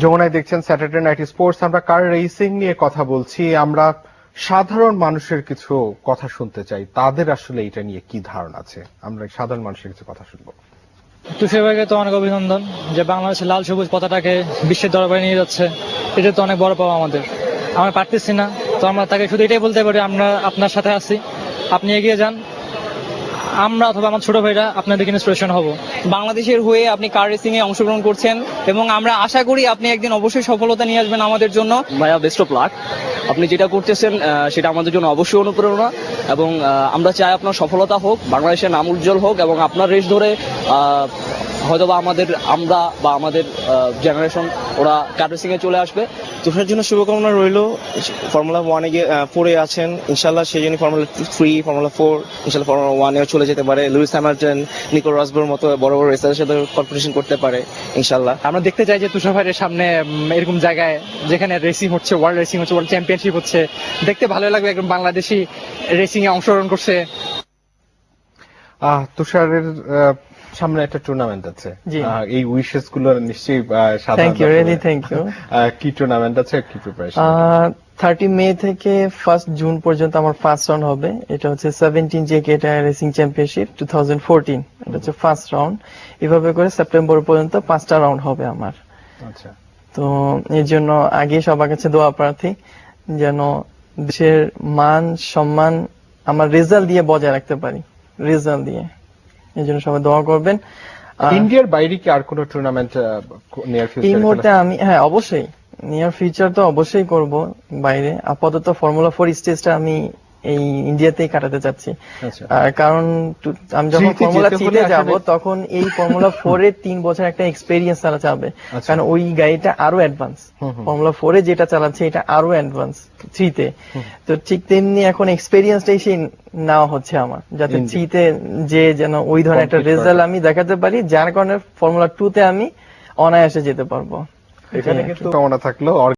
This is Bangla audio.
যমুনায় দেখছেন স্যাটারডে নাইট স্পোর্টস। আমরা কার রেসিং নিয়ে কথা বলছি। আমরা সাধারণ মানুষের কিছু কথা শুনতে চাই, তাদের আসলে এটা নিয়ে কি ধারণা আছে। আমরা সাধারণ মানুষের কিছু কথা শুনবো। তুষার ভাইকে তো অনেক অভিনন্দন যে বাংলাদেশের লাল সবুজ পতাকাকে বিশ্বের দরবারে নিয়ে যাচ্ছে। এটা তো অনেক বড় পাওয়া আমাদের। আমরা পারতেছি না, তো আমরা তাকে শুধু এটাই বলতে পারি, আমরা আপনার সাথে আছি, আপনি এগিয়ে যান, আমরা অথবা আমার ছোট ভাইরা আপনাদের ইন্সপিরেশন হব। বাংলাদেশের হয়ে আপনি কার রেসিং এ অংশগ্রহণ করছেন এবং আমরা আশা করি আপনি একদিন অবশ্যই সফলতা নিয়ে আসবেন আমাদের জন্য। ভাইয়া বেস্ট অফ লাক। আপনি যেটা করতেছেন সেটা আমাদের জন্য অবশ্যই অনুপ্রেরণা এবং আমরা চাই আপনার সফলতা হোক, বাংলাদেশের নাম উজ্জ্বল হোক এবং আপনার রেস ধরে হয়তোবা আমাদের জেনারেশন ওরা কার রেসিং এ চলে আসবে। তুষার জন্য শুভকামনা রইল। ফর্মুলা 4 এ আছেন, ইনশাল্লাহ সেই জন্য ফর্মুলা 3, ফর্মুলা 4, ইনশাল্লাহ ফর্মুলা 1 এও চলে যেতে পারে। লুইস হ্যামিল্টন, নিকো রসবার্গের মতো বড় বড় রেসারের সাথে কম্পিটিশন করতে পারে ইনশাল্লাহ। আমরা দেখতে চাই যে তুষার ভাইয়ের সামনে এরকম জায়গায় যেখানে রেসিং হচ্ছে, ওয়ার্ল্ড রেসিং হচ্ছে, ওয়ার্ল্ড চ্যাম্পিয়নশিপ হচ্ছে, দেখতে ভালো লাগবে একদম বাংলাদেশি রেসিং এ অংশগ্রহণ করছে। তুষারের সামনে একটা টুর্নামেন্ট আছে, এই উইশেস গুলো নিশ্চয়ই thank you, really thank you. কি টুর্নামেন্ট আছে, কি প্রিপারেশন? 30 মে থেকে 1 জুন পর্যন্ত আমার ফার্স্ট রাউন্ড হবে। এটা হচ্ছে 17 JK রেসিং চ্যাম্পিয়নশিপ 2014, এটা হচ্ছে ফার্স্ট রাউন্ড। এভাবে করে সেপ্টেম্বর পর্যন্ত 5টা রাউন্ড হবে আমার। আচ্ছা, তো এর জন্য আগে সবার কাছে দোয়া প্রার্থী যেন দেশের মান সম্মান আমার রেজাল্ট দিয়ে বজায় রাখতে পারি, রেজাল্ট দিয়ে। এর জন্য সবাই দোয়া করবেন। ইন্ডিয়ার বাইরে কি আর কোনো টুর্নামেন্ট নিয়ার ফিউচারে? এই মুহূর্তে আমি অবশ্যই নিয়ার ফিউচার তো অবশ্যই করব বাইরে। আপাতত ফর্মুলা 4 স্টেজটা আমি এই ইন্ডিয়াতেই কাটাতে চাচ্ছি। কারণ আমি যখন ফর্মুলা 3 এ যাব তখন এই ফর্মুলা 4 এর 3 বছর একটা এক্সপেরিয়েন্স তারা চাবে, কারণ ওই গাড়িটা আরো অ্যাডভান্স। ফর্মুলা 4 এ যেটা চালাচ্ছে এটা আরো অ্যাডভান্স 3 তে। তো ঠিক তেমনি এখন এক্সপেরিয়েন্সটাই সেই নেওয়া হচ্ছে আমার, যাতে 3 তে যে যেন ওই ধরনের একটা রেজাল্ট আমি দেখাতে পারি, যার কারণে ফর্মুলা 2 তে আমি অনায়াসে যেতে পারবো। এখানে কিন্তু কামনা থাকলো।